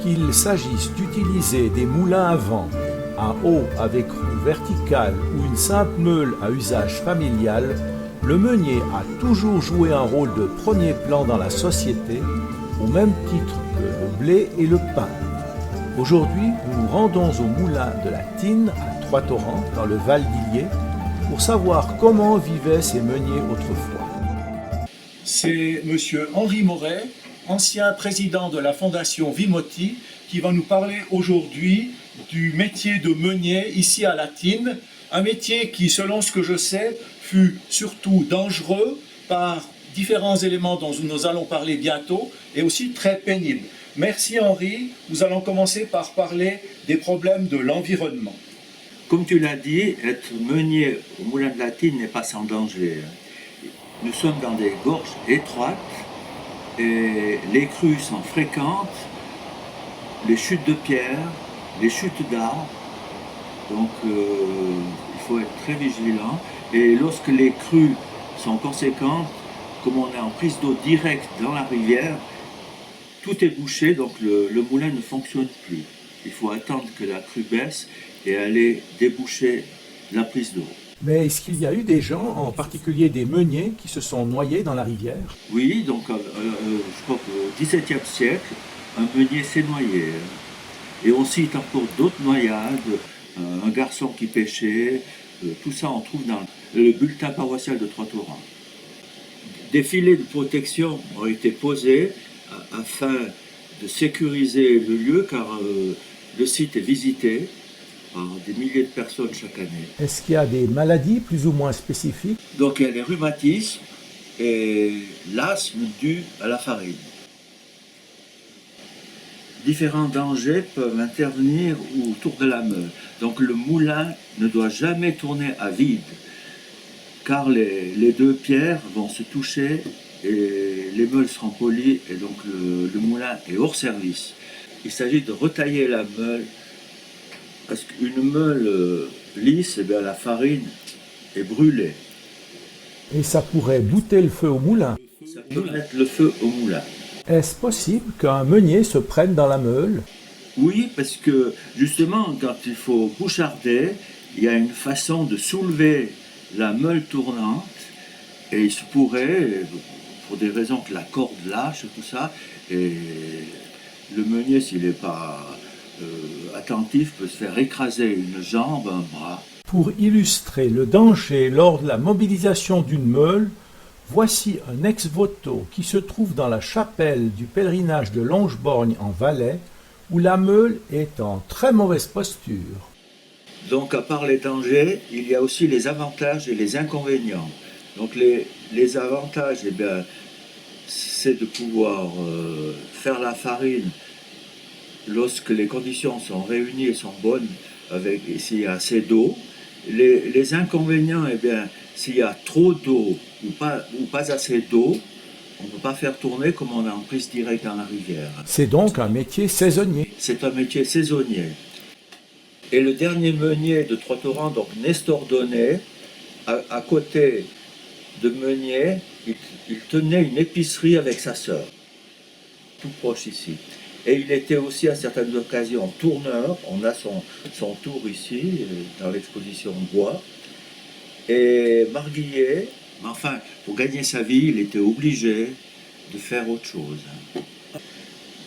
Qu'il s'agisse d'utiliser des moulins à vent, à eau avec roue verticale ou une simple meule à usage familial, le meunier a toujours joué un rôle de premier plan dans la société, au même titre que le blé et le pain. Aujourd'hui, nous nous rendons au moulin de la Tine à Trois-Torrents, dans le Val d'Illier, pour savoir comment vivaient ces meuniers autrefois. C'est M. Henri Moret, ancien président de la Fondation Vimoti, qui va nous parler aujourd'hui du métier de meunier ici à la Tine, un métier qui, selon ce que je sais, fut surtout dangereux par différents éléments dont nous allons parler bientôt, et aussi très pénible. Merci Henri, nous allons commencer par parler des problèmes de l'environnement. Comme tu l'as dit, être meunier au moulin de la Tine n'est pas sans danger. Nous sommes dans des gorges étroites, et les crues sont fréquentes, les chutes de pierres, les chutes d'arbres, donc il faut être très vigilant. Et lorsque les crues sont conséquentes, comme on est en prise d'eau directe dans la rivière, tout est bouché, donc le moulin ne fonctionne plus. Il faut attendre que la crue baisse et aller déboucher la prise d'eau. Mais est-ce qu'il y a eu des gens, en particulier des meuniers, qui se sont noyés dans la rivière? Oui, donc je crois qu'au XVIIe siècle, un meunier s'est noyé. Et on cite encore d'autres noyades, un garçon qui pêchait, tout ça on trouve dans le bulletin paroissial de Trois-Torrents. Des filets de protection ont été posés afin de sécuriser le lieu, car le site est visité par des milliers de personnes chaque année. Est-ce qu'il y a des maladies plus ou moins spécifiques? Donc il y a les rhumatismes et l'asthme dû à la farine. Différents dangers peuvent intervenir autour de la meule. Donc le moulin ne doit jamais tourner à vide, car les deux pierres vont se toucher et les meules seront polies et donc le moulin est hors service. Il s'agit de retailler la meule, parce qu'une meule lisse, eh bien, la farine est brûlée. Et ça pourrait bouter le feu au moulin. Ça peut mettre le feu au moulin. Est-ce possible qu'un meunier se prenne dans la meule? Oui, parce que justement, quand il faut boucharder, il y a une façon de soulever la meule tournante, et il se pourrait, pour des raisons que la corde lâche, tout ça, et le meunier, s'il n'est pas attentif, peut se faire écraser une jambe, un bras. Pour illustrer le danger lors de la mobilisation d'une meule, voici un ex-voto qui se trouve dans la chapelle du pèlerinage de Longeborgne en Valais, où la meule est en très mauvaise posture. Donc à part les dangers, il y a aussi les avantages et les inconvénients. Donc les avantages, eh bien, c'est de pouvoir faire la farine lorsque les conditions sont réunies et sont bonnes, s'il y a assez d'eau. Les inconvénients, eh bien, s'il y a trop d'eau ou pas assez d'eau, on ne peut pas faire tourner comme on est en prise directe dans la rivière. C'est donc un métier saisonnier. C'est un métier saisonnier. Et le dernier meunier de Trois-Torrents, donc Nestor Donnet, à côté de meunier, il tenait une épicerie avec sa sœur, tout proche ici. Et il était aussi à certaines occasions tourneur. On a son tour ici, dans l'exposition bois. Et marguillier, mais enfin, pour gagner sa vie, il était obligé de faire autre chose.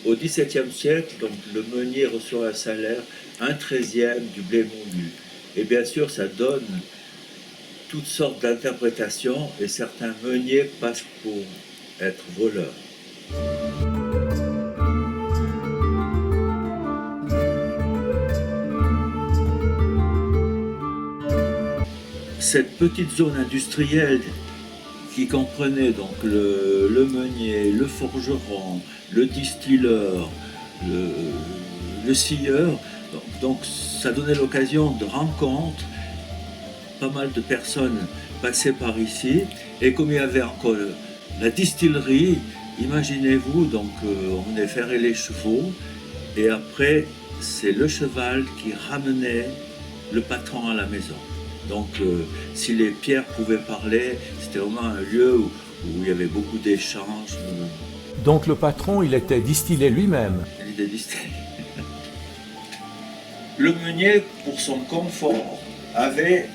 Au XVIIe siècle, donc, le meunier reçoit un salaire 1/13 du blé moulu. Et bien sûr, ça donne toutes sortes d'interprétations, et certains meuniers passent pour être voleurs. Cette petite zone industrielle qui comprenait donc le meunier, le forgeron, le distilleur, le scieur, donc ça donnait l'occasion de rencontres. Pas mal de personnes passaient par ici, et comme il y avait encore la distillerie, imaginez-vous, donc on venait ferrer les chevaux, et après c'est le cheval qui ramenait le patron à la maison. Donc si les pierres pouvaient parler, c'était vraiment un lieu où il y avait beaucoup d'échanges. Donc le patron, il était distillé lui-même. Il des distilleries. Le meunier, pour son confort, avait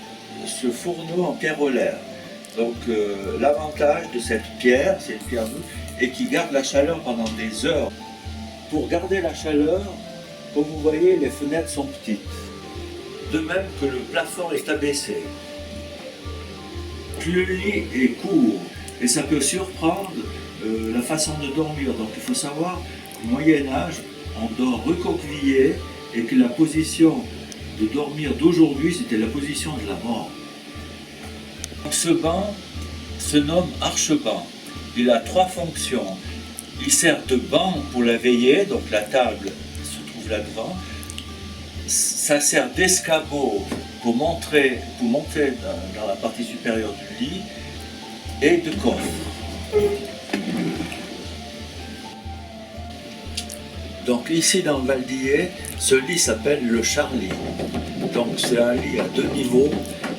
ce fourneau en pierre olaire. Donc l'avantage de cette pierre, c'est une pierre douce, et qui garde la chaleur pendant des heures. Pour garder la chaleur, comme vous voyez, les fenêtres sont petites. De même que le plafond est abaissé. Le lit est court et ça peut surprendre la façon de dormir. Donc il faut savoir qu'au Moyen-Âge, on dort recroquevillé et que la position de dormir d'aujourd'hui, c'était la position de la mort. Donc, ce banc se nomme archebanc. Il a 3 fonctions. Il sert de banc pour la veillée, donc la table se trouve là devant. Ça sert d'escabeau pour monter dans la partie supérieure du lit et de coffre. Donc ici dans le Valdillier, ce lit s'appelle le Charlie. Donc c'est un lit à 2 niveaux.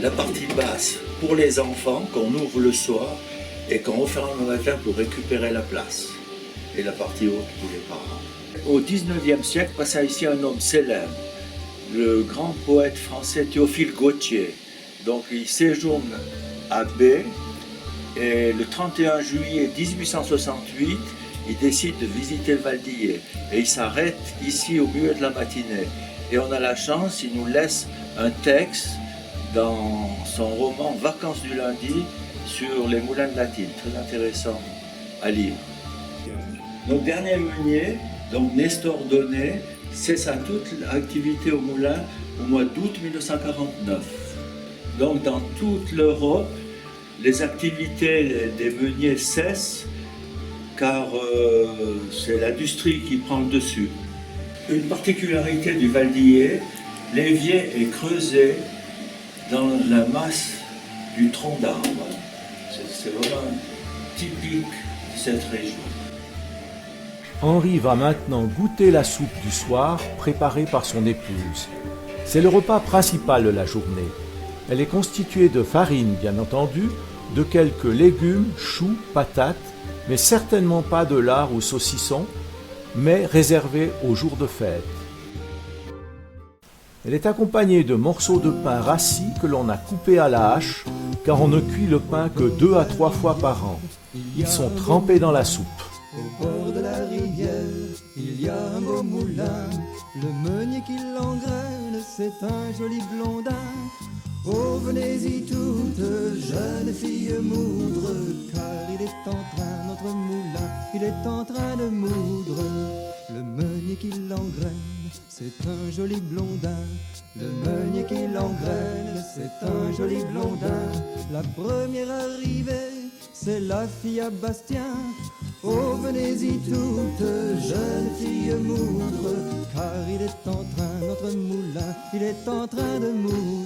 La partie basse pour les enfants qu'on ouvre le soir et qu'on referme le matin pour récupérer la place. Et la partie haute pour les parents. Au XIXe siècle passa ici un homme célèbre, le grand poète français Théophile Gautier. Donc il séjourne à B et le 31 juillet 1868, il décide de visiter le Valdillier et il s'arrête ici au milieu de la matinée. Et on a la chance, il nous laisse un texte dans son roman Vacances du lundi sur les moulins de Latine, très intéressant à lire. Notre dernier meunier, donc Nestor Donnet, cessa toute l'activité au moulin au mois d'août 1949. Donc dans toute l'Europe, les activités des meuniers cessent car c'est l'industrie qui prend le dessus. Une particularité du Valdillier, l'évier est creusé dans la masse du tronc d'arbre. C'est vraiment typique de cette région. Henri va maintenant goûter la soupe du soir préparée par son épouse. C'est le repas principal de la journée. Elle est constituée de farine, bien entendu, de quelques légumes, choux, patates, mais certainement pas de lard ou saucisson, mais réservé aux jours de fête. Elle est accompagnée de morceaux de pain rassis que l'on a coupés à la hache, car on ne cuit le pain que 2 à 3 fois par an. Ils sont trempés dans la soupe. Au bord de la rivière, il y a un beau moulin. Le meunier qui l'engraine, c'est un joli blondin. Oh, venez-y toutes, jeunes filles moudre, car il est en train, notre moulin, il est en train de moudre. Le meunier qui l'engraine, c'est un joli blondin. Le meunier qui l'engraine, c'est un joli blondin. La première arrivée, c'est la fille à Bastien. Oh, venez-y toutes, jeunes filles moudre, car il est en train, notre moulin, il est en train de moudre.